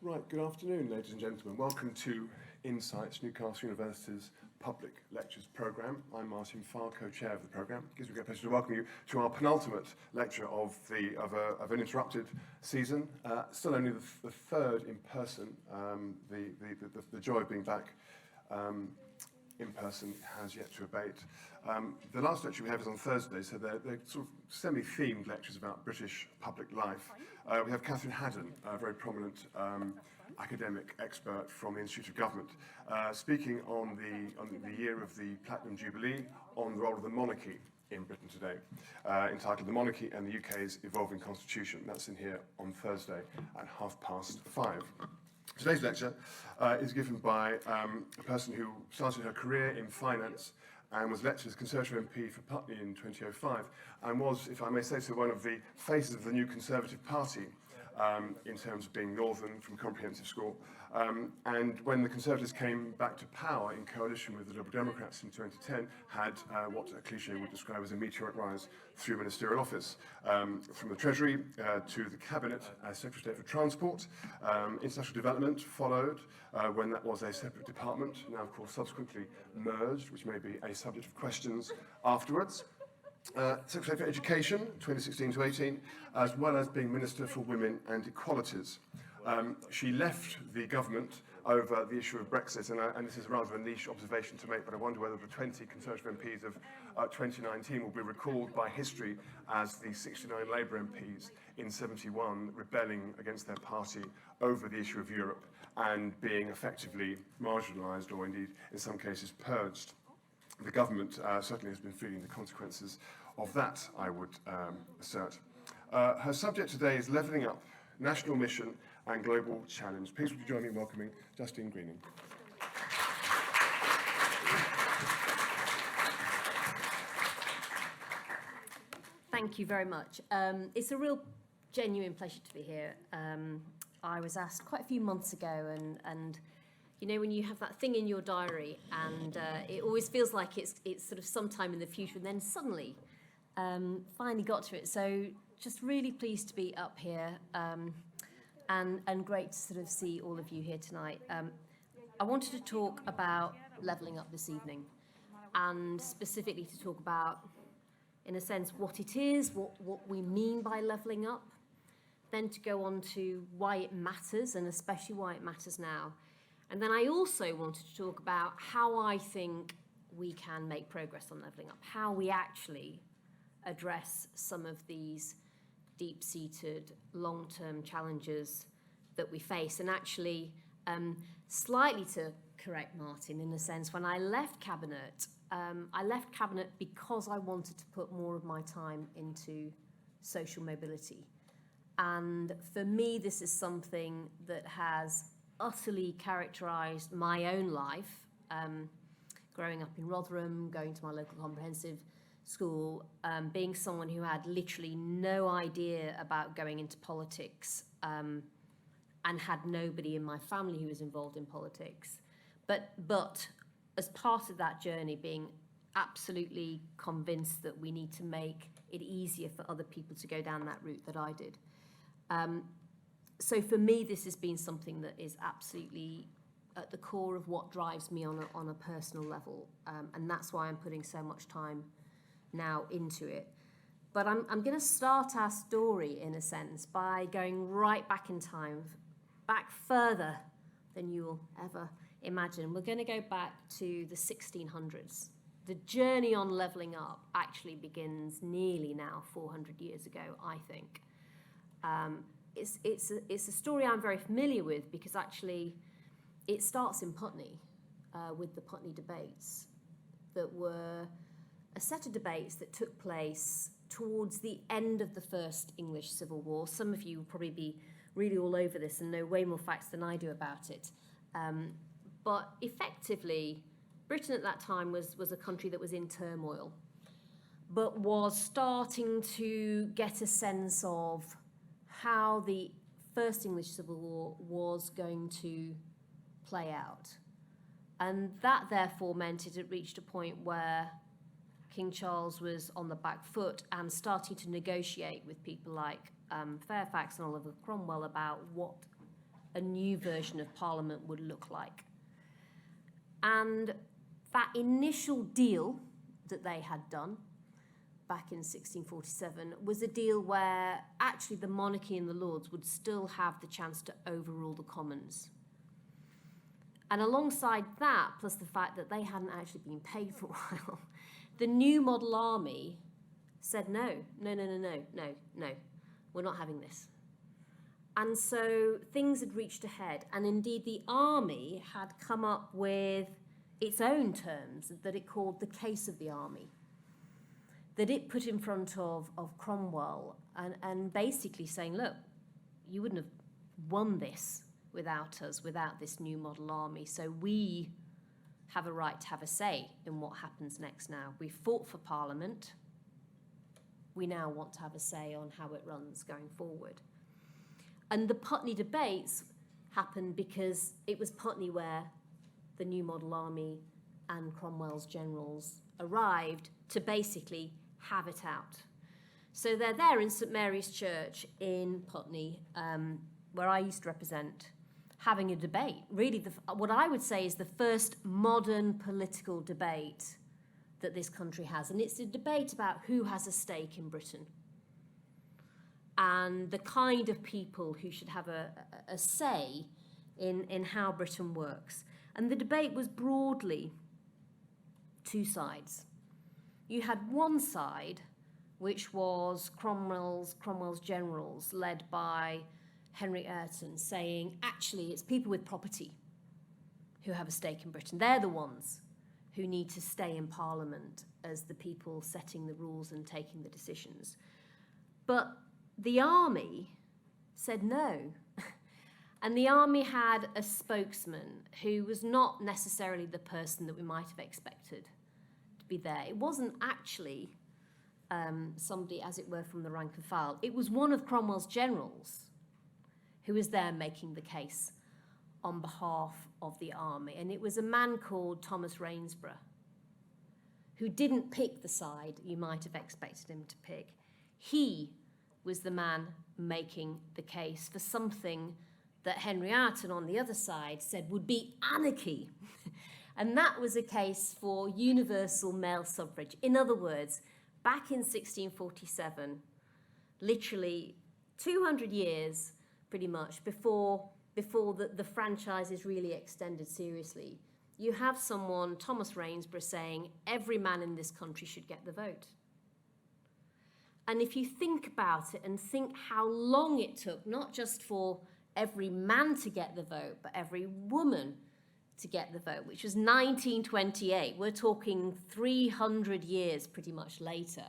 Right, good afternoon, ladies and gentlemen. Welcome to Insights, Newcastle University's Public Lectures programme. I'm Martin Farr, co-chair of the programme. It gives me great pleasure to welcome you to our penultimate lecture of an interrupted season. Still only the third in person. The joy of being back in person has yet to abate. The last lecture we have is on Thursday, so they're sort of semi-themed lectures about British public life. We have Catherine Haddon, a very prominent academic expert from the Institute of Government, speaking on the year of the Platinum Jubilee, on the role of the monarchy in Britain today, entitled The Monarchy and the UK's Evolving Constitution. That's in here on Thursday at 5:30. Today's lecture is given by a person who started her career in finance and was elected as Conservative MP for Putney in 2005, and was, if I may say so, one of the faces of the new Conservative Party in terms of being northern from comprehensive school. And when the Conservatives came back to power in coalition with the Liberal Democrats in 2010, had what a cliche would describe as a meteoric rise through ministerial office, from the Treasury to the Cabinet as Secretary of State for Transport. International Development followed when that was a separate department, now of course subsequently merged, which may be a subject of questions afterwards. Secretary for Education, 2016 to 18, as well as being Minister for Women and Equalities. She left the government over the issue of Brexit, and this is rather a niche observation to make, but I wonder whether the 20 Conservative MPs of 2019 will be recalled by history as the 69 Labour MPs in 71 rebelling against their party over the issue of Europe and being effectively marginalised, or indeed in some cases purged. The government certainly has been feeling the consequences of that, I would assert. Her subject today is Levelling Up, National Mission and Global Challenge. Please would you join me in welcoming Justine Greening. Thank you very much. It's a real genuine pleasure to be here. I was asked quite a few months ago, and you know, when you have that thing in your diary and it always feels like it's sort of sometime in the future, and then suddenly finally got to it. So just really pleased to be up here and great to sort of see all of you here tonight. I wanted to talk about levelling up this evening, and specifically to talk about, in a sense, what it is, what we mean by levelling up, then to go on to why it matters, and especially why it matters now. And then I also wanted to talk about how I think we can make progress on levelling up, how we actually address some of these deep-seated, long-term challenges that we face. And actually, slightly to correct Martin, in a sense, when I left Cabinet because I wanted to put more of my time into social mobility. And for me, this is something that has utterly characterised my own life, growing up in Rotherham, going to my local comprehensive school, being someone who had literally no idea about going into politics, and had nobody in my family who was involved in politics. But as part of that journey, being absolutely convinced that we need to make it easier for other people to go down that route that I did. So for me, this has been something that is absolutely at the core of what drives me on a personal level, and that's why I'm putting so much time now into it. But I'm going to start our story, in a sense, by going right back in time, back further than you will ever imagine. We're going to go back to the 1600s. The journey on levelling up actually begins nearly now 400 years ago, I think. It's a story I'm very familiar with because actually it starts in Putney with the Putney Debates, that were a set of debates that took place towards the end of the First English Civil War. Some of you will probably be really all over this and know way more facts than I do about it. But effectively, Britain at that time was a country that was in turmoil, but was starting to get a sense of how the First English Civil War was going to play out. And that therefore meant it had reached a point where King Charles was on the back foot and starting to negotiate with people like Fairfax and Oliver Cromwell about what a new version of Parliament would look like. And that initial deal that they had done back in 1647 was a deal where actually the monarchy and the Lords would still have the chance to overrule the Commons. And alongside that, plus the fact that they hadn't actually been paid for a while, the new model army said, no, we're not having this. And so things had reached a head. And indeed, the army had come up with its own terms that it called the case of the army, that it put in front of Cromwell and basically saying, look, you wouldn't have won this without us, without this new model army. So we have a right to have a say in what happens next now. We fought for Parliament. We now want to have a say on how it runs going forward. And the Putney Debates happened because it was Putney where the new model army and Cromwell's generals arrived to basically have it out. So they're there in St Mary's Church in Putney, where I used to represent, having a debate. Really, what I would say is the first modern political debate that this country has. And it's a debate about who has a stake in Britain and the kind of people who should have a say in how Britain works. And the debate was broadly two sides. You had one side, which was Cromwell's generals, led by Henry Ayrton, saying, actually, it's people with property who have a stake in Britain. They're the ones who need to stay in Parliament as the people setting the rules and taking the decisions. But the army said no. And the army had a spokesman who was not necessarily the person that we might have expected to be there. It wasn't actually somebody, as it were, from the rank and file. It was one of Cromwell's generals who was there making the case on behalf of the army. And it was a man called Thomas Rainsborough, who didn't pick the side you might have expected him to pick. He was the man making the case for something that Henry Ayrton on the other side said would be anarchy. And that was a case for universal male suffrage. In other words, back in 1647, literally 200 years pretty much before the franchise is really extended seriously, you have someone, Thomas Rainsborough, saying every man in this country should get the vote. And if you think about it and think how long it took, not just for every man to get the vote, but every woman to get the vote, which was 1928. We're talking 300 years pretty much later.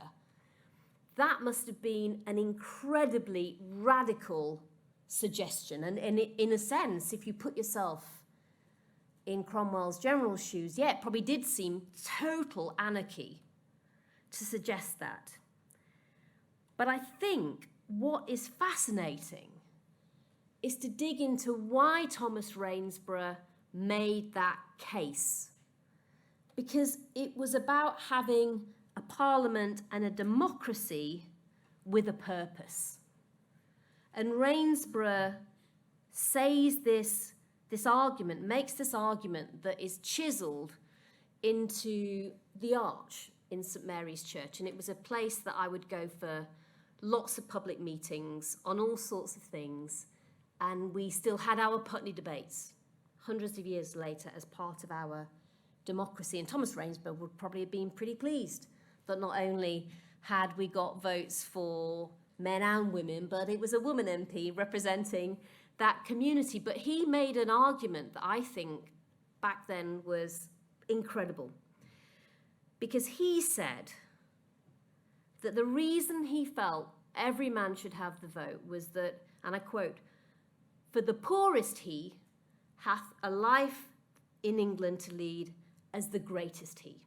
That must have been an incredibly radical suggestion. And in a sense, if you put yourself in Cromwell's general's shoes, yeah, it probably did seem total anarchy to suggest that. But I think what is fascinating is to dig into why Thomas Rainsborough made that case. Because it was about having a parliament and a democracy with a purpose. And Rainsborough says this argument, makes this argument that is chiselled into the arch in St Mary's Church. And it was a place that I would go for lots of public meetings on all sorts of things. And we still had our Putney Debates hundreds of years later as part of our democracy. And Thomas Rainsborough would probably have been pretty pleased that not only had we got votes for men and women, but it was a woman MP representing that community. But he made an argument that I think back then was incredible. Because he said that the reason he felt every man should have the vote was that, and I quote, "For the poorest he hath a life in England to lead as the greatest he."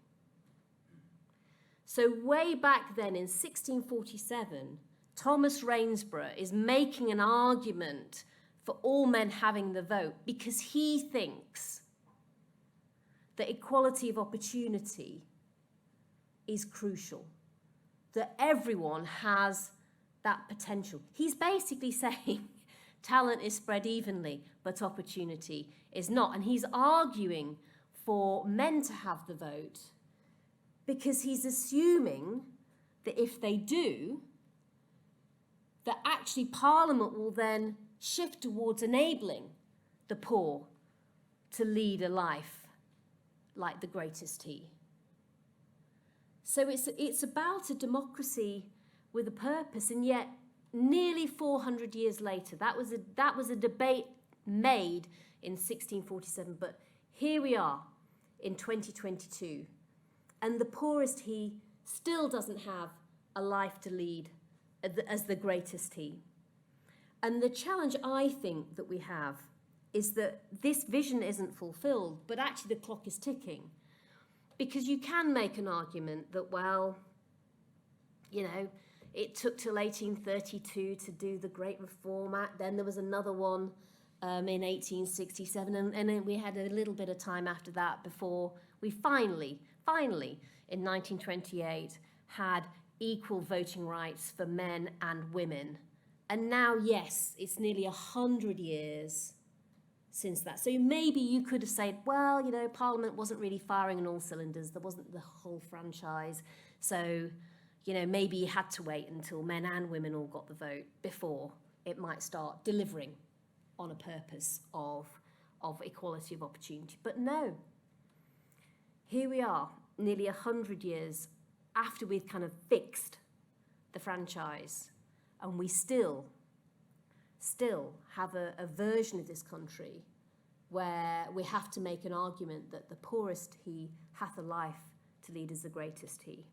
So way back then in 1647, Thomas Rainsborough is making an argument for all men having the vote because he thinks that equality of opportunity is crucial, that everyone has that potential. He's basically saying Talent is spread evenly, but opportunity is not. And he's arguing for men to have the vote because he's assuming that if they do, that actually Parliament will then shift towards enabling the poor to lead a life like the greatest he. So it's about a democracy with a purpose, and yet nearly 400 years later, that was a debate made in 1647, but here we are in 2022, and the poorest he still doesn't have a life to lead as the greatest he. And the challenge I think that we have is that this vision isn't fulfilled, but actually the clock is ticking. Because you can make an argument that, well, it took till 1832 to do the Great Reform Act, then there was another one in 1867, and then we had a little bit of time after that before we finally, in 1928, had equal voting rights for men and women. And now, yes, it's nearly 100 years since that. So maybe you could have said, well, Parliament wasn't really firing on all cylinders. There wasn't the whole franchise. So, maybe you had to wait until men and women all got the vote before it might start delivering on a purpose of equality of opportunity. But no, here we are, nearly 100 years after we've kind of fixed the franchise, and we still have a version of this country where we have to make an argument that the poorest he hath a life to lead as the greatest he.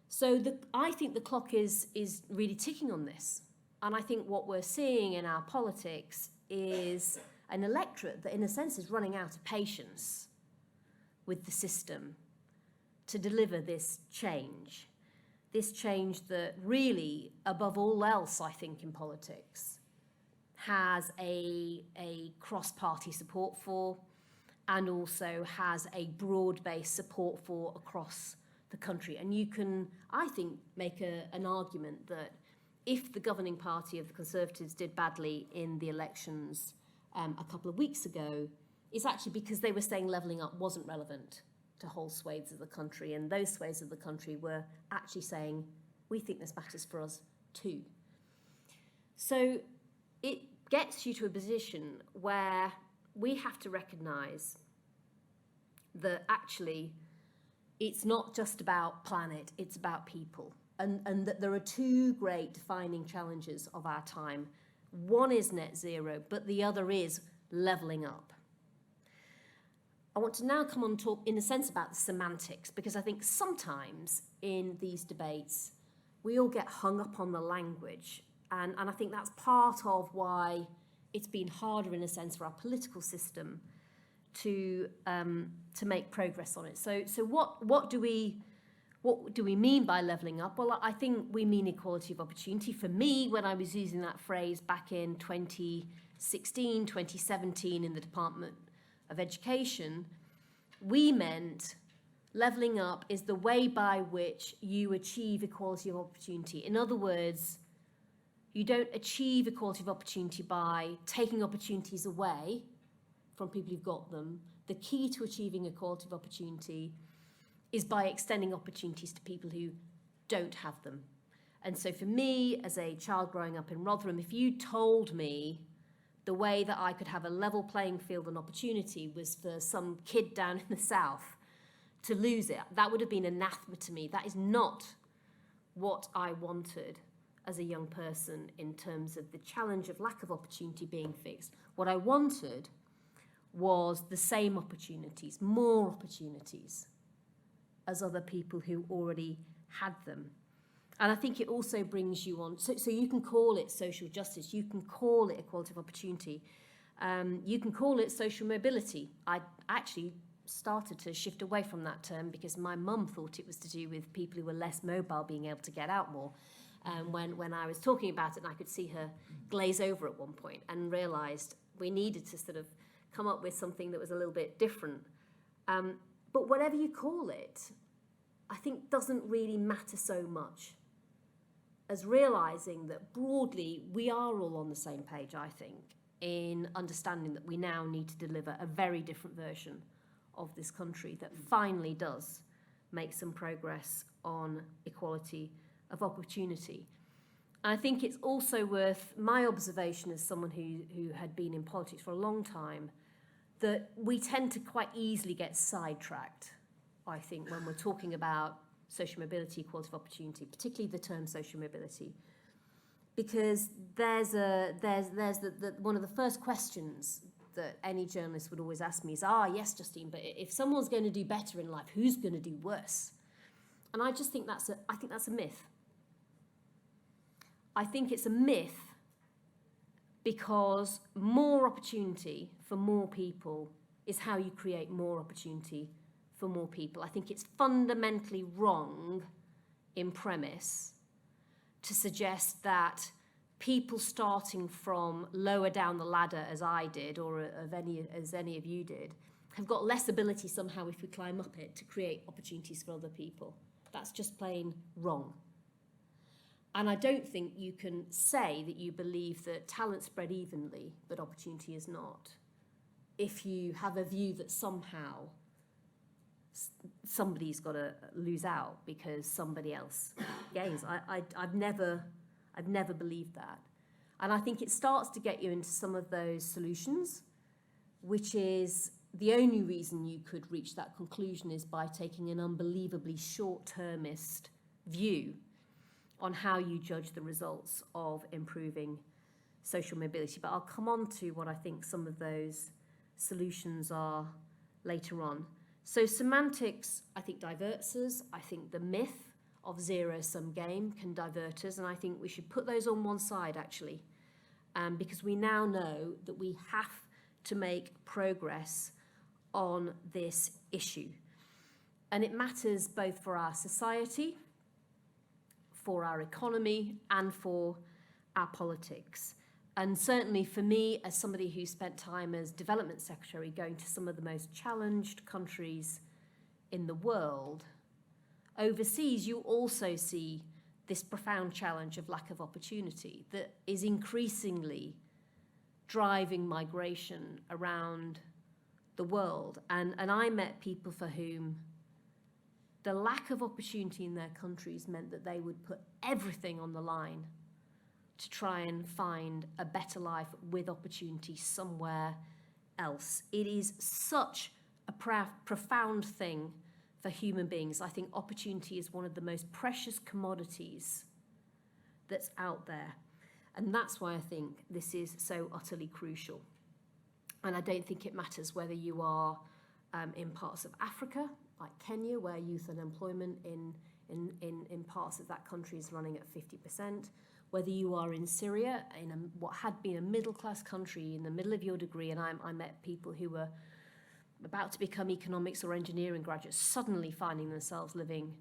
So I think the clock is really ticking on this. And I think what we're seeing in our politics is an electorate that in a sense is running out of patience with the system to deliver this change that really, above all else, I think, in politics, has a cross-party support for, and also has a broad-based support for across the country. And you can, I think, make an argument that if the governing party of the Conservatives did badly in the elections a couple of weeks ago, it's actually because they were saying levelling up wasn't relevant to whole swathes of the country, and those swathes of the country were actually saying, we think this matters for us too. So it gets you to a position where we have to recognise that actually it's not just about planet, it's about people, and that there are two great defining challenges of our time. One is net zero, but the other is levelling up. I want to now come on and talk in a sense about the semantics, because I think sometimes in these debates we all get hung up on the language, and I think that's part of why it's been harder in a sense for our political system to make progress on it. So what do we mean by levelling up? Well, I think we mean equality of opportunity. For me, when I was using that phrase back in 2016, 2017 in the Department of Education, we meant levelling up is the way by which you achieve equality of opportunity. In other words, you don't achieve equality of opportunity by taking opportunities away from people who've got them. The key to achieving equality of opportunity is by extending opportunities to people who don't have them. And so for me, as a child growing up in Rotherham, if you told me the way that I could have a level playing field and opportunity was for some kid down in the south to lose it, that would have been anathema to me. That is not what I wanted as a young person in terms of the challenge of lack of opportunity being fixed. What I wanted was the same opportunities, more opportunities as other people who already had them. And I think it also brings you on, so you can call it social justice, you can call it equality of opportunity, you can call it social mobility. I actually started to shift away from that term because my mum thought it was to do with people who were less mobile being able to get out more. When I was talking about it, and I could see her glaze over at one point and realised we needed to sort of come up with something that was a little bit different. But whatever you call it, I think doesn't really matter so much. as realising that broadly we are all on the same page, I think, in understanding that we now need to deliver a very different version of this country that finally does make some progress on equality of opportunity. And I think it's also worth my observation as someone who had been in politics for a long time, that we tend to quite easily get sidetracked, I think, when we're talking about social mobility, equality of opportunity, particularly the term social mobility, because there's one of the first questions that any journalist would always ask me is, yes, Justine, but if someone's going to do better in life, who's going to do worse? And I just think that's a myth. I think it's a myth because more opportunity for more people is how you create more opportunity for more people. I think it's fundamentally wrong in premise to suggest that people starting from lower down the ladder, as I did, or as any of you did, have got less ability somehow if we climb up it to create opportunities for other people. That's just plain wrong. And I don't think you can say that you believe that talent spread evenly, but opportunity is not, if you have a view that somehow somebody's got to lose out because somebody else gains. I've never believed that. And I think it starts to get you into some of those solutions, which is the only reason you could reach that conclusion is by taking an unbelievably short-termist view on how you judge the results of improving social mobility. But I'll come on to what I think some of those solutions are later on. So semantics, I think, diverts us. I think the myth of zero-sum game can divert us, and I think we should put those on one side, actually, because we now know that we have to make progress on this issue. And it matters both for our society, for our economy, and for our politics. And certainly for me, as somebody who spent time as development secretary going to some of the most challenged countries in the world, overseas you also see this profound challenge of lack of opportunity that is increasingly driving migration around the world. And I met people for whom the lack of opportunity in their countries meant that they would put everything on the line to try and find a better life with opportunity somewhere else. It is such a profound thing for human beings. I think opportunity is one of the most precious commodities that's out there. And that's why I think this is so utterly crucial. And I don't think it matters whether you are in parts of Africa, like Kenya, where youth unemployment in parts of that country is running at 50%, whether you are in Syria, in what had been a middle-class country in the middle of your degree, and I met people who were about to become economics or engineering graduates, suddenly finding themselves living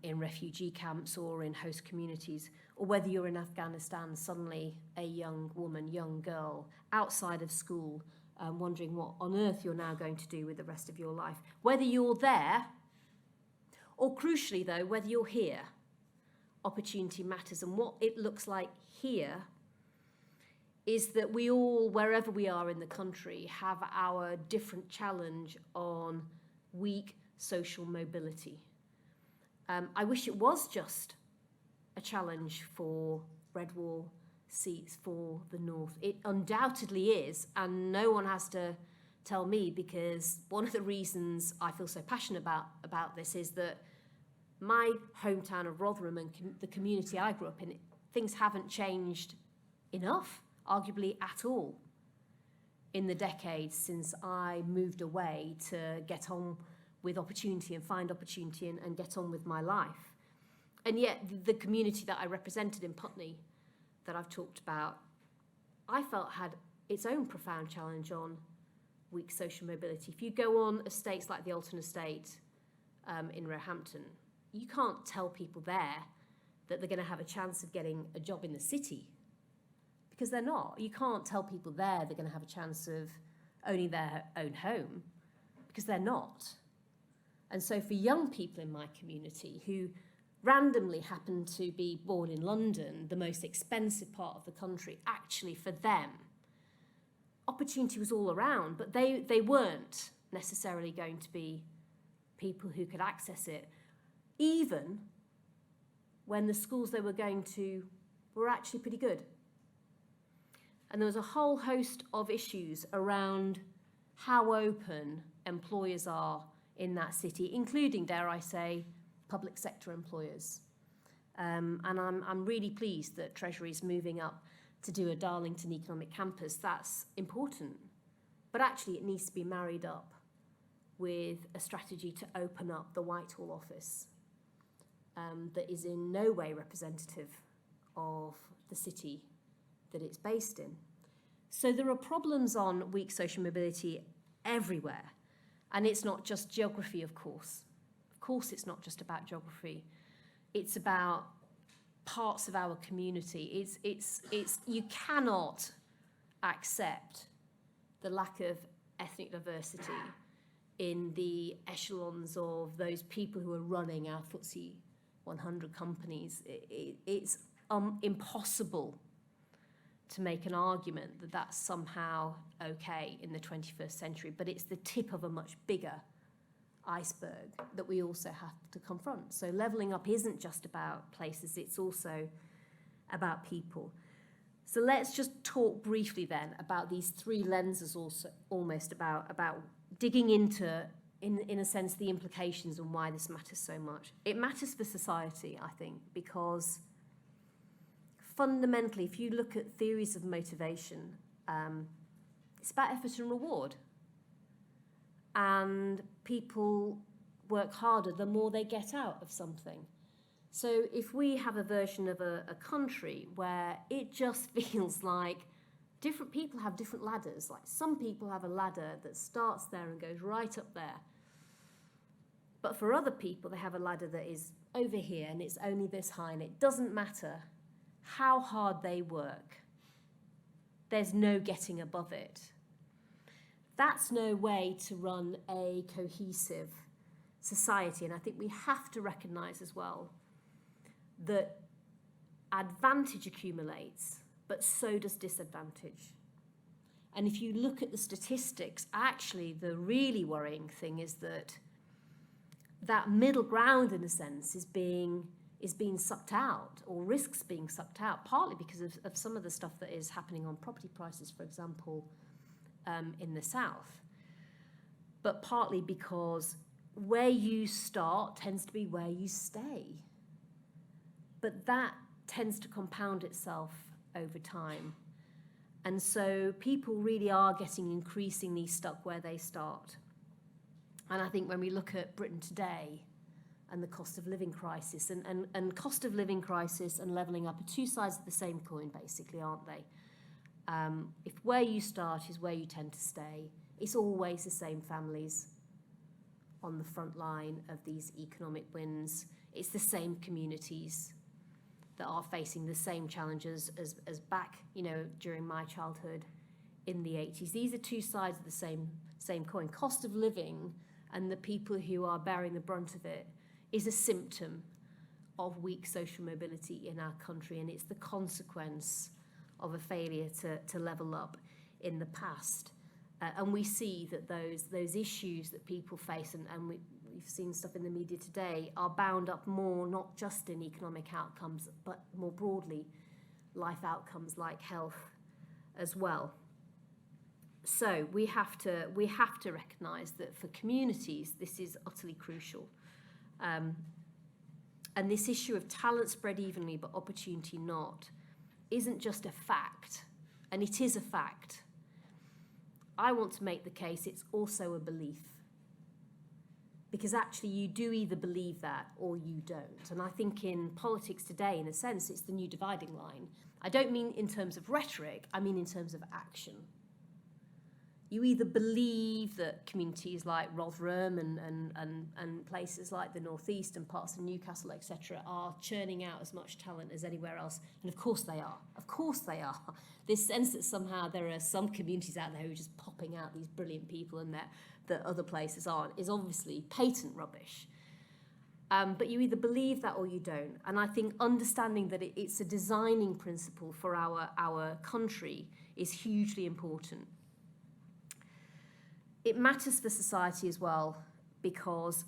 in refugee camps or in host communities, or whether you're in Afghanistan, suddenly a young woman, young girl, outside of school, wondering what on earth you're now going to do with the rest of your life. Whether you're there, or crucially though, whether you're here, opportunity matters. And what it looks like here is that we all, wherever we are in the country, have our different challenge on weak social mobility. I wish it was just a challenge for red wall seats for the North. It undoubtedly is, and no one has to tell me, because one of the reasons I feel so passionate about this is that my hometown of Rotherham and the community I grew up in, things haven't changed enough, arguably at all, in the decades since I moved away to get on with opportunity and find opportunity and get on with my life. And yet the community that I represented in Putney, that I've talked about, I felt had its own profound challenge on weak social mobility. If you go on estates like the Alton Estate in Roehampton, you can't tell people there that they're going to have a chance of getting a job in the city, because they're not. You can't tell people there they're going to have a chance of owning their own home, because they're not. And so for young people in my community who randomly happen to be born in London, the most expensive part of the country, actually for them, opportunity was all around, but they weren't necessarily going to be people who could access it, even when the schools they were going to were actually pretty good. And there was a whole host of issues around how open employers are in that city, including, dare I say, public sector employers. And I'm really pleased that Treasury is moving up to do a Darlington Economic Campus. That's important. But actually it needs to be married up with a strategy to open up the Whitehall office that is in no way representative of the city that it's based in. So there are problems on weak social mobility everywhere. And it's not just geography, of course. Of course, it's not just about geography. It's about parts of our community. It's you cannot accept the lack of ethnic diversity in the echelons of those people who are running our FTSE 100 companies. It's impossible to make an argument that that's somehow okay in the 21st century, but it's the tip of a much bigger iceberg that we also have to confront. So levelling up isn't just about places, it's also about people. So let's just talk briefly then about these three lenses, also almost about digging into, in a sense, the implications and why this matters so much. It matters for society, I think, because fundamentally, if you look at theories of motivation, it's about effort and reward. And people work harder the more they get out of something. So if we have a version of a country where it just feels like different people have different ladders, like some people have a ladder that starts there and goes right up there. But for other people, they have a ladder that is over here and it's only this high, and it doesn't matter how hard they work. There's no getting above it. That's no way to run a cohesive society. And I think we have to recognise as well that advantage accumulates, but so does disadvantage. And if you look at the statistics, actually the really worrying thing is that middle ground, in a sense, is being sucked out, or risks being sucked out, partly because of some of the stuff that is happening on property prices, for example, in the south, but partly because where you start tends to be where you stay. But that tends to compound itself over time. And so people really are getting increasingly stuck where they start. And I think when we look at Britain today and the cost of living crisis, and cost of living crisis and levelling up are two sides of the same coin, basically, aren't they? If where you start is where you tend to stay, it's always the same families on the front line of these economic wins. It's the same communities that are facing the same challenges as back, during my childhood in the 80s. These are two sides of the same coin. Cost of living and the people who are bearing the brunt of it is a symptom of weak social mobility in our country, and it's the consequence of a failure to level up in the past. And we see that those issues that people face, and we've seen stuff in the media today, are bound up more not just in economic outcomes, but more broadly life outcomes like health as well. So we have to recognise that for communities this is utterly crucial. And this issue of talent spread evenly but opportunity not isn't just a fact, and it is a fact. I want to make the case it's also a belief. Because actually you do either believe that or you don't. And I think in politics today, in a sense, it's the new dividing line. I don't mean in terms of rhetoric, I mean in terms of action. You either believe that communities like Rotherham and places like the Northeast and parts of Newcastle, etc., are churning out as much talent as anywhere else. And of course they are. Of course they are. This sense that somehow there are some communities out there who are just popping out these brilliant people and that other places aren't is obviously patent rubbish. But you either believe that or you don't. And I think understanding that it's a designing principle for our country is hugely important. It matters for society as well, because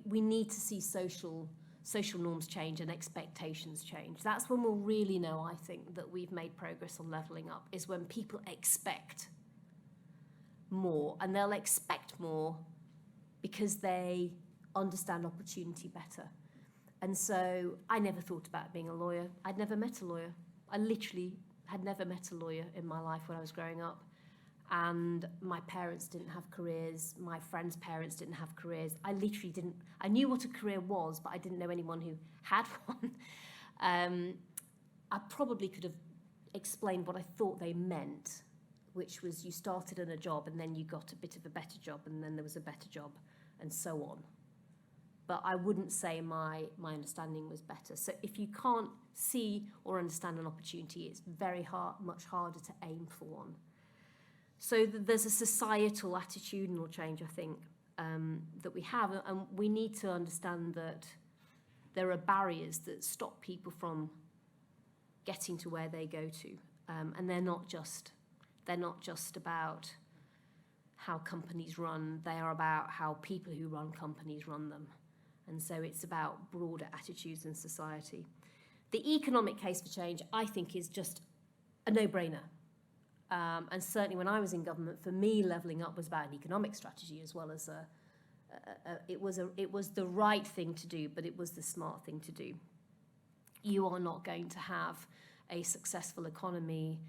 we need to see social norms change and expectations change. That's when we'll really know, I think, that we've made progress on levelling up, is when people expect more, and they'll expect more because they understand opportunity better. And so I never thought about being a lawyer. I'd never met a lawyer. I literally had never met a lawyer in my life when I was growing up. And my parents didn't have careers. My friends' parents didn't have careers. I literally didn't. I knew what a career was, but I didn't know anyone who had one. I probably could have explained what I thought they meant, which was you started in a job and then you got a bit of a better job and then there was a better job and so on. But I wouldn't say my understanding was better. So if you can't see or understand an opportunity, it's much harder to aim for one. So there's a societal attitudinal change, I think, that we have, and we need to understand that there are barriers that stop people from getting to where they go to, and they're not just about how companies run. They are about how people who run companies run them, and so it's about broader attitudes in society. The economic case for change, I think, is just a no-brainer. And certainly when I was in government, for me, levelling up was about an economic strategy as well as it was the right thing to do, but it was the smart thing to do. You are not going to have a successful economy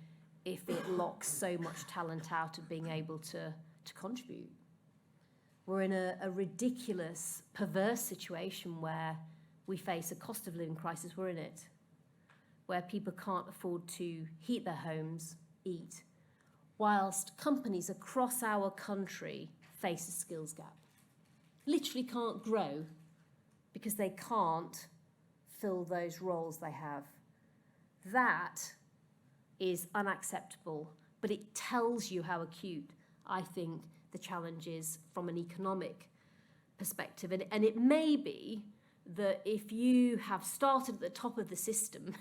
if it locks so much talent out of being able to contribute. We're in a ridiculous, perverse situation where we face a cost of living crisis. We're in it, where people can't afford to heat their homes, eat, whilst companies across our country face a skills gap. Literally can't grow because they can't fill those roles they have. That is unacceptable, but it tells you how acute, I think, the challenge is from an economic perspective. And it may be that if you have started at the top of the system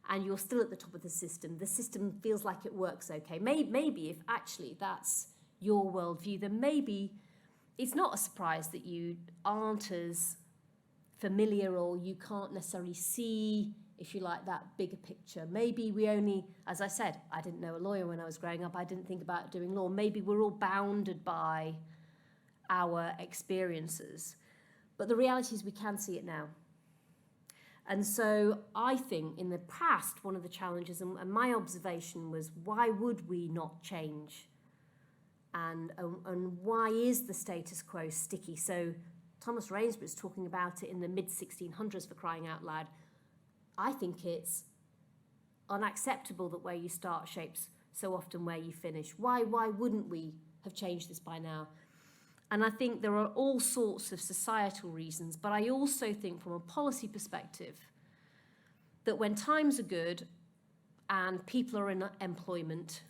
and you're still at the top of the system feels like it works okay. Maybe if actually that's your worldview, then maybe it's not a surprise that you aren't as familiar or you can't necessarily see, if you like, that bigger picture. Maybe we only, as I said, I didn't know a lawyer when I was growing up. I didn't think about doing law. Maybe we're all bounded by our experiences. But the reality is we can see it now. And so I think in the past, one of the challenges, and my observation was, why would we not change? And why is the status quo sticky? So Thomas Rainsborough's talking about it in the mid-1600s, for crying out loud. I think it's unacceptable that where you start shapes so often where you finish. Why wouldn't we have changed this by now? And I think there are all sorts of societal reasons, but I also think from a policy perspective that when times are good and people are in employment,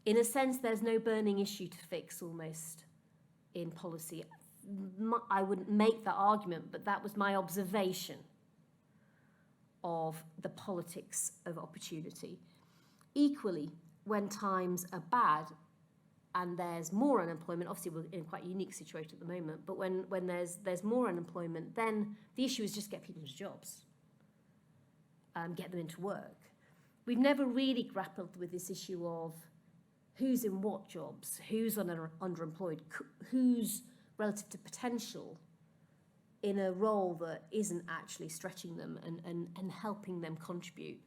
in a sense, there's no burning issue to fix almost in policy. I wouldn't make that argument, but that was my observation of the politics of opportunity. Equally, when times are bad, and there's more unemployment, obviously we're in quite a unique situation at the moment, but when there's more unemployment, then the issue is just get people into jobs, get them into work. We've never really grappled with this issue of who's in what jobs, who's underemployed, who's relative to potential in a role that isn't actually stretching them and helping them contribute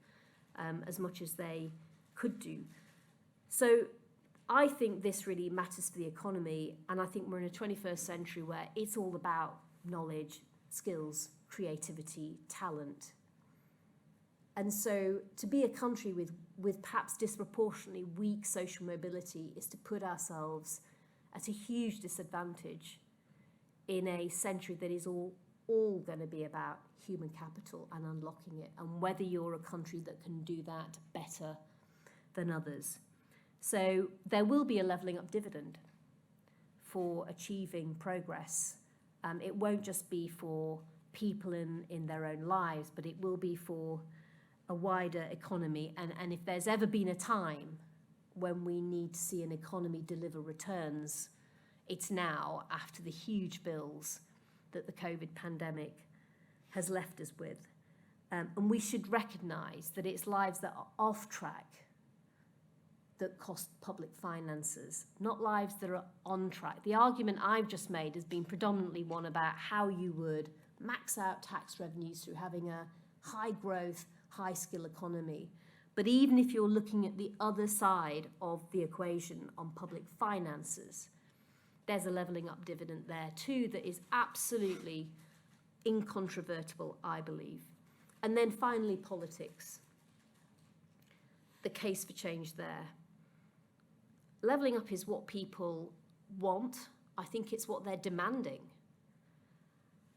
as much as they could do. So I think this really matters for the economy, and I think we're in a 21st century where it's all about knowledge, skills, creativity, talent. And so to be a country with perhaps disproportionately weak social mobility is to put ourselves at a huge disadvantage in a century that is all going to be about human capital and unlocking it, and whether you're a country that can do that better than others. So there will be a levelling up dividend for achieving progress. It won't just be for people in their own lives, but it will be for a wider economy. And if there's ever been a time when we need to see an economy deliver returns, it's now, after the huge bills that the COVID pandemic has left us with. And we should recognise that it's lives that are off track that cost public finances, not lives that are on track. The argument I've just made has been predominantly one about how you would max out tax revenues through having a high growth, high skill economy. But even if you're looking at the other side of the equation on public finances, there's a levelling up dividend there too that is absolutely incontrovertible, I believe. And then finally, politics. The case for change there. Levelling up is what people want. I think it's what they're demanding.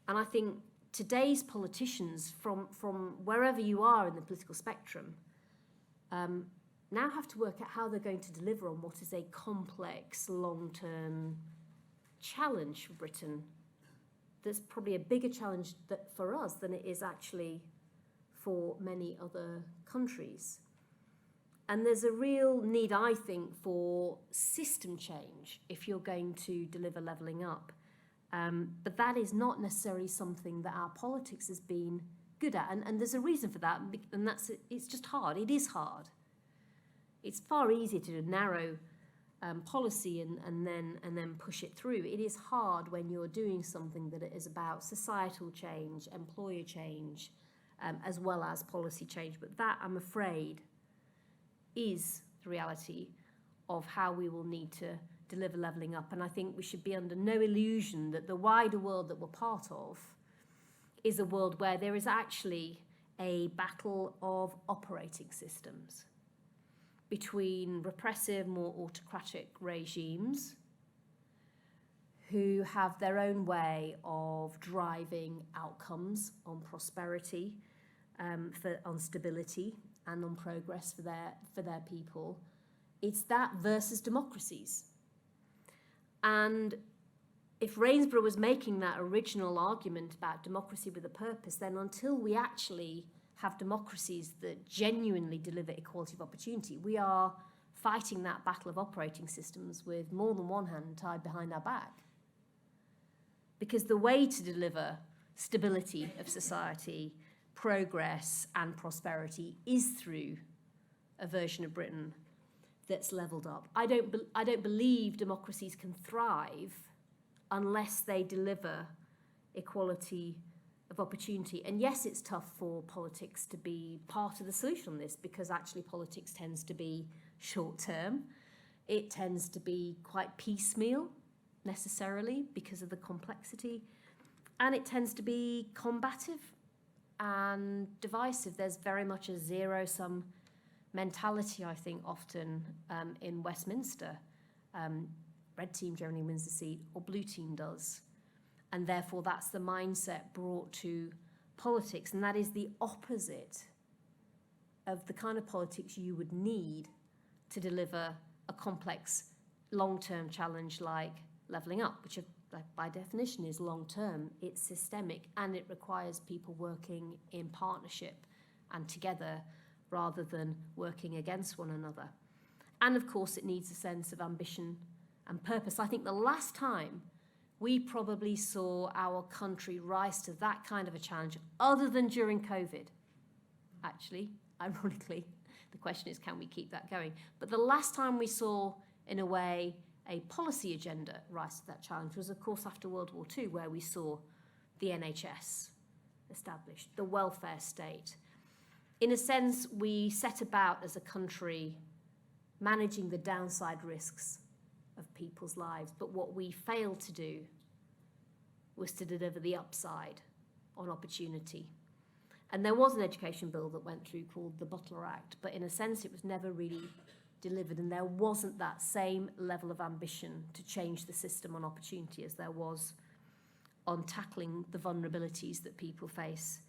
And I think today's politicians, from wherever you are in the political spectrum, now have to work out how they're going to deliver on what is a complex, long-term challenge for Britain. There's probably a bigger challenge for us than it is actually for many other countries. And there's a real need, I think, for system change if you're going to deliver levelling up. But that is not necessarily something that our politics has been good at. And there's a reason for that, and it's just hard. It is hard. It's far easier to do narrow policy and then push it through. It is hard when you're doing something that is about societal change, employer change, as well as policy change. But that, I'm afraid, is the reality of how we will need to deliver levelling up. And I think we should be under no illusion that the wider world that we're part of is a world where there is actually a battle of operating systems between repressive, more autocratic regimes who have their own way of driving outcomes on prosperity, on stability, and on progress for their people. It's that versus democracies. And if Rainsborough was making that original argument about democracy with a purpose, then until we actually have democracies that genuinely deliver equality of opportunity, we are fighting that battle of operating systems with more than one hand tied behind our back. Because the way to deliver stability of society, progress and prosperity is through a version of Britain that's levelled up. I don't believe democracies can thrive unless they deliver equality of opportunity. And yes, it's tough for politics to be part of the solution on this, because actually politics tends to be short term. It tends to be quite piecemeal necessarily because of the complexity, and it tends to be combative and divisive. There's very much a zero-sum mentality, I think, often in Westminster. Red team generally wins the seat, or blue team does. And therefore, that's the mindset brought to politics. And that is the opposite of the kind of politics you would need to deliver a complex, long-term challenge like levelling up, which by definition is long-term. It's systemic, and it requires people working in partnership and together rather than working against one another. And of course, it needs a sense of ambition and purpose. I think the last time we probably saw our country rise to that kind of a challenge, other than during COVID, actually, ironically, the question is, can we keep that going? But the last time we saw, in a way, a policy agenda rise to that challenge was, of course, after World War II, where we saw the NHS established, the welfare state. In a sense, we set about as a country managing the downside risks of people's lives, but what we failed to do was to deliver the upside on opportunity. And there was an education bill that went through called the Butler Act, but in a sense it was never really delivered, and there wasn't that same level of ambition to change the system on opportunity as there was on tackling the vulnerabilities that people face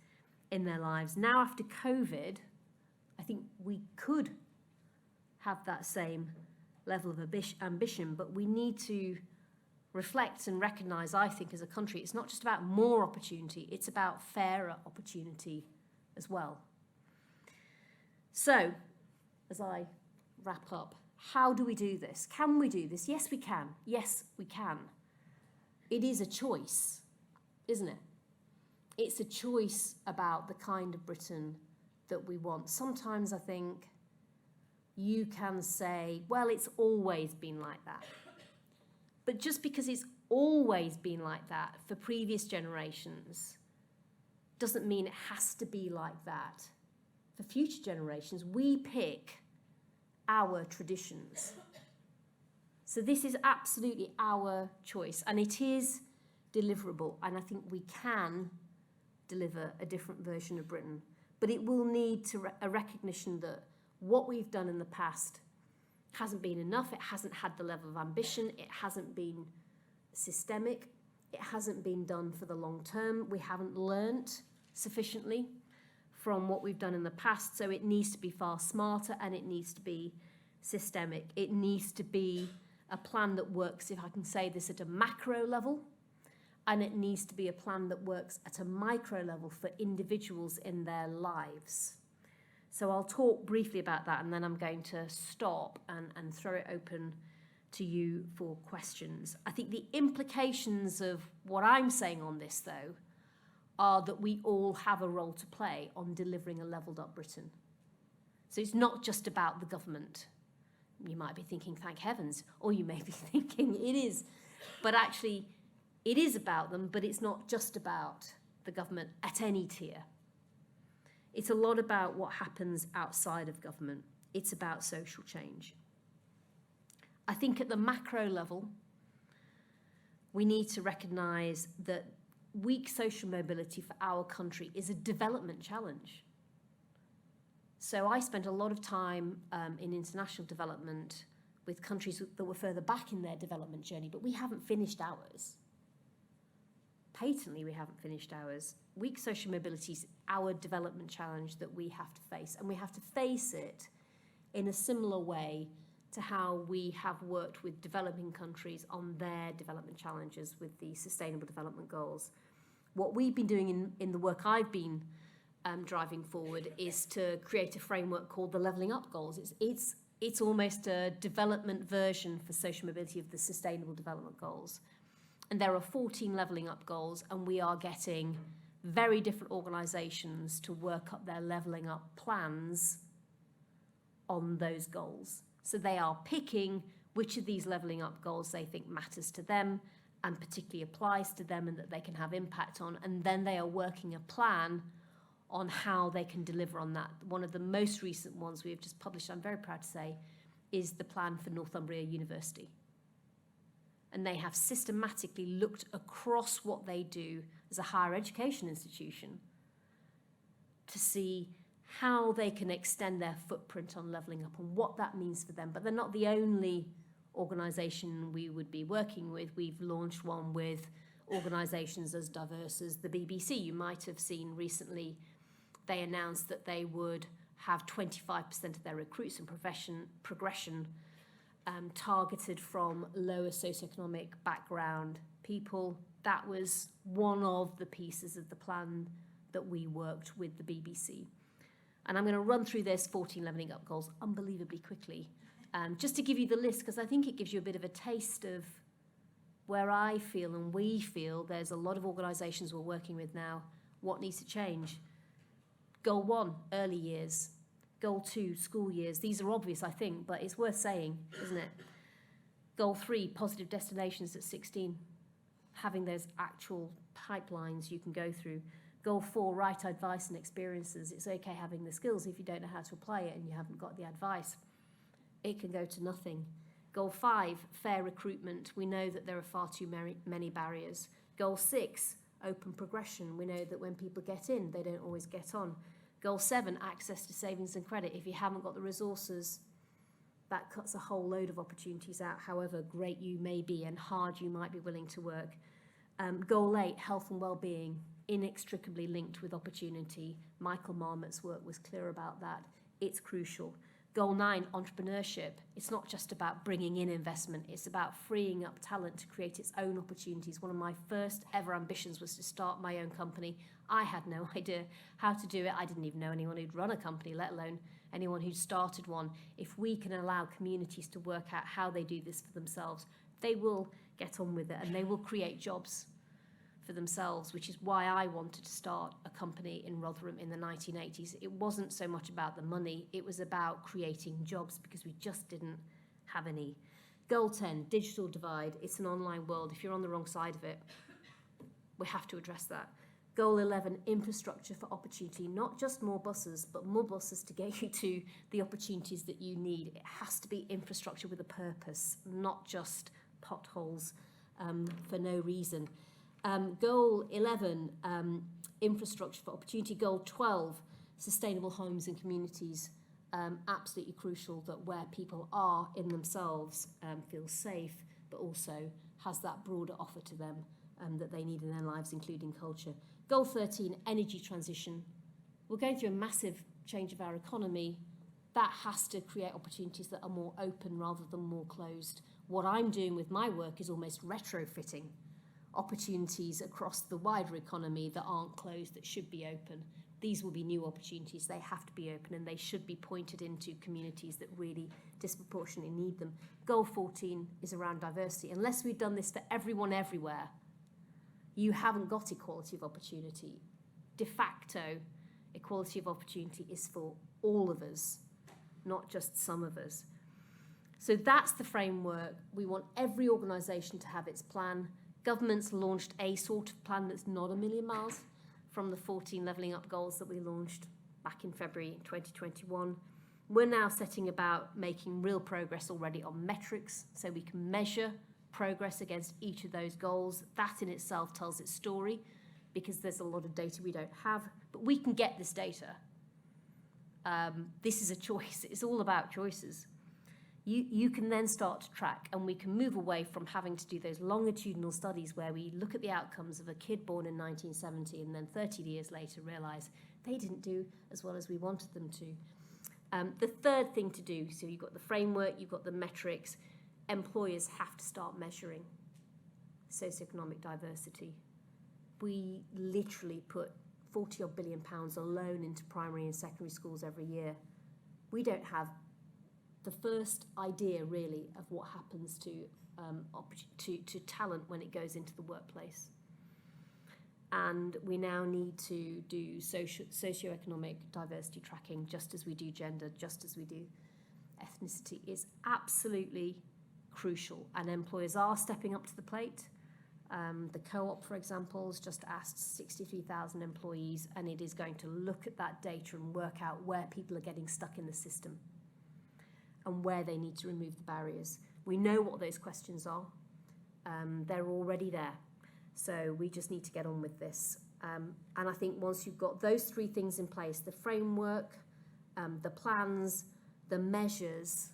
in their lives. Now, after COVID, I think we could have that same level of ambition, but we need to reflect and recognise, I think, as a country, it's not just about more opportunity, it's about fairer opportunity as well. So, as I wrap up, how do we do this? Can we do this? Yes, we can. Yes, we can. It is a choice, isn't it? It's a choice about the kind of Britain that we want. Sometimes I think you can say, well, it's always been like that. But just because it's always been like that for previous generations doesn't mean it has to be like that for future generations. We pick our traditions. So this is absolutely our choice, and it is deliverable, and I think we can deliver a different version of Britain. But it will need a recognition that what we've done in the past hasn't been enough, it hasn't had the level of ambition, it hasn't been systemic, it hasn't been done for the long term, we haven't learnt sufficiently from what we've done in the past, so it needs to be far smarter and it needs to be systemic. It needs to be a plan that works, if I can say this, at a macro level, and it needs to be a plan that works at a micro level for individuals in their lives. So I'll talk briefly about that, and then I'm going to stop and throw it open to you for questions. I think the implications of what I'm saying on this, though, are that we all have a role to play on delivering a levelled up Britain. So it's not just about the government. You might be thinking, thank heavens, or you may be thinking it is. But actually, it is about them, but it's not just about the government at any tier. It's a lot about what happens outside of government. It's about social change. I think at the macro level, we need to recognise that weak social mobility for our country is a development challenge. So I spent a lot of time in international development with countries that were further back in their development journey, but we haven't finished ours. Patently, we haven't finished ours. Weak social mobility is our development challenge that we have to face, and we have to face it in a similar way to how we have worked with developing countries on their development challenges with the Sustainable Development Goals. What we've been doing in the work I've been driving forward is to create a framework called the Levelling Up Goals. It's almost a development version for social mobility of the Sustainable Development Goals. And there are 14 Levelling Up Goals, and we are getting very different organisations to work up their levelling up plans on those goals. So they are picking which of these levelling up goals they think matters to them and particularly applies to them and that they can have impact on, and then they are working a plan on how they can deliver on that. One of the most recent ones we've just published, I'm very proud to say, is the plan for Northumbria University. And they have systematically looked across what they do as a higher education institution to see how they can extend their footprint on levelling up and what that means for them. But they're not the only organisation we would be working with. We've launched one with organisations as diverse as the BBC. You might have seen recently they announced that they would have 25% of their recruits and progression targeted from lower socioeconomic background people. That was one of the pieces of the plan that we worked with the BBC. And I'm going to run through this 14 levelling up goals unbelievably quickly, just to give you the list, because I think it gives you a bit of a taste of where I feel and we feel there's a lot of organisations we're working with now, what needs to change. Goal 1, early years. Goal 2, school years. These are obvious, I think, but it's worth saying, isn't it? Goal 3, positive destinations at 16. Having those actual pipelines you can go through. Goal 4, right advice and experiences. It's okay having the skills if you don't know how to apply it and you haven't got the advice. It can go to nothing. Goal 5, fair recruitment. We know that there are far too many barriers. Goal 6, open progression. We know that when people get in, they don't always get on. Goal 7, access to savings and credit. If you haven't got the resources, that cuts a whole load of opportunities out, however great you may be and hard you might be willing to work. Goal 8, health and well-being, inextricably linked with opportunity. Michael Marmot's work was clear about that. It's crucial. Goal 9, entrepreneurship. It's not just about bringing in investment, it's about freeing up talent to create its own opportunities. One of my first ever ambitions was to start my own company. I had no idea how to do it. I didn't even know anyone who'd run a company, let alone anyone who'd started one. If we can allow communities to work out how they do this for themselves, they will get on with it and they will create jobs for themselves, which is why I wanted to start a company in Rotherham in the 1980s. It wasn't so much about the money, it was about creating jobs because we just didn't have any. Goal 10, digital divide. It's an online world. If you're on the wrong side of it, we have to address that. Goal 11, infrastructure for opportunity. Not just more buses, but more buses to get you to the opportunities that you need. It has to be infrastructure with a purpose, not just potholes for no reason. Goal 11, infrastructure for opportunity. Goal 12, sustainable homes and communities. Absolutely crucial that where people are in themselves feel safe, but also has that broader offer to them that they need in their lives, including culture. Goal 13, energy transition. We're going through a massive change of our economy. That has to create opportunities that are more open rather than more closed. What I'm doing with my work is almost retrofitting opportunities across the wider economy that aren't closed, that should be open. These will be new opportunities. They have to be open and they should be pointed into communities that really disproportionately need them. Goal 14 is around diversity. Unless we've done this for everyone everywhere, you haven't got equality of opportunity. De facto, equality of opportunity is for all of us, not just some of us. So that's the framework. We want every organisation to have its plan. Government's launched a sort of plan that's not a million miles from the 14 levelling up goals that we launched back in February 2021. We're now setting about making real progress already on metrics so we can measure progress against each of those goals. That in itself tells its story because there's a lot of data we don't have, but we can get this data. This is a choice. It's all about choices. You can then start to track, and we can move away from having to do those longitudinal studies where we look at the outcomes of a kid born in 1970 and then 30 years later realise they didn't do as well as we wanted them to. The third thing to do, so you've got the framework, you've got the metrics, employers have to start measuring socioeconomic diversity. We literally put £40 billion alone into primary and secondary schools every year. We don't have the first idea really of what happens to talent when it goes into the workplace. And we now need to do socioeconomic diversity tracking, just as we do gender, just as we do ethnicity. It's absolutely crucial, and employers are stepping up to the plate. The Co-op, for example, has just asked 63,000 employees, and it is going to look at that data and work out where people are getting stuck in the system and where they need to remove the barriers. We know what those questions are. They're already there. So we just need to get on with this. And I think once you've got those three things in place, the framework, the plans, the measures,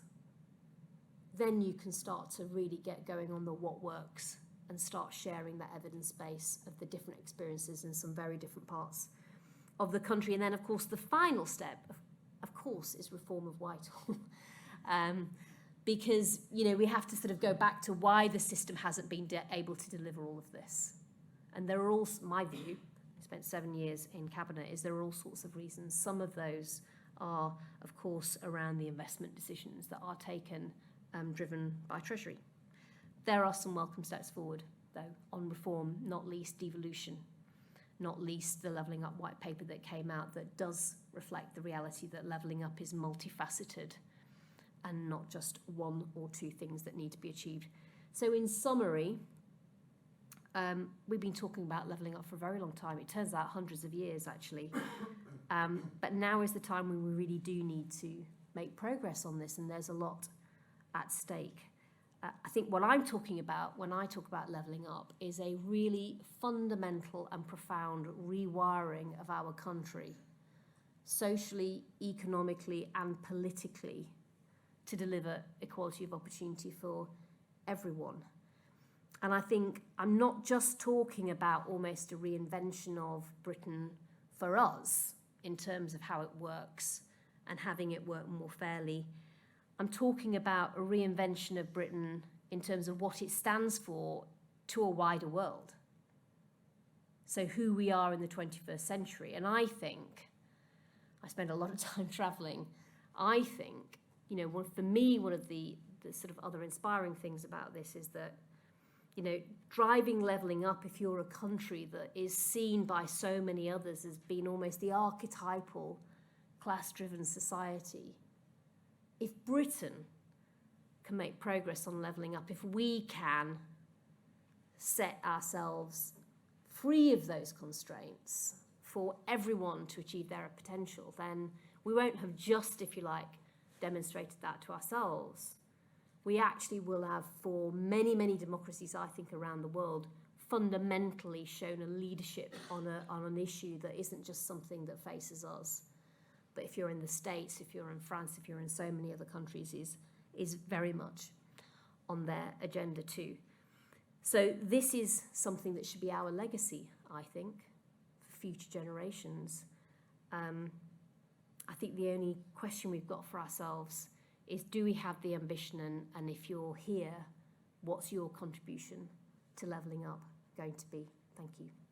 then you can start to really get going on the what works and start sharing that evidence base of the different experiences in some very different parts of the country. And then, of course, the final step, of course, is reform of Whitehall. Because, you know, we have to sort of go back to why the system hasn't been able to deliver all of this. And there are all, my view, I spent 7 years in Cabinet, is there are all sorts of reasons. Some of those are, of course, around the investment decisions that are taken, driven by Treasury. There are some welcome steps forward, though, on reform, not least devolution, not least the Levelling Up white paper that came out that does reflect the reality that levelling up is multifaceted and not just one or two things that need to be achieved. So in summary, we've been talking about levelling up for a very long time. It turns out hundreds of years, actually. But now is the time when we really do need to make progress on this, and there's a lot at stake. I think what I'm talking about when I talk about levelling up is a really fundamental and profound rewiring of our country, socially, economically, and politically, to deliver equality of opportunity for everyone. And I think I'm not just talking about almost a reinvention of Britain for us in terms of how it works and having it work more fairly. I'm talking about a reinvention of Britain in terms of what it stands for to a wider world. So who we are in the 21st century. And I think, I spend a lot of time travelling, I think, for me, one of the sort of other inspiring things about this is that, driving levelling up, if you're a country that is seen by so many others as being almost the archetypal class-driven society, if Britain can make progress on levelling up, if we can set ourselves free of those constraints for everyone to achieve their potential, then we won't have just, if you like, demonstrated that to ourselves. We actually will have, for many, many democracies, I think, around the world, fundamentally shown a leadership on an issue that isn't just something that faces us, but if you're in the States, if you're in France, if you're in so many other countries, is very much on their agenda too. So this is something that should be our legacy, I think, for future generations. I think the only question we've got for ourselves is, do we have the ambition, and if you're here, what's your contribution to levelling up going to be? Thank you.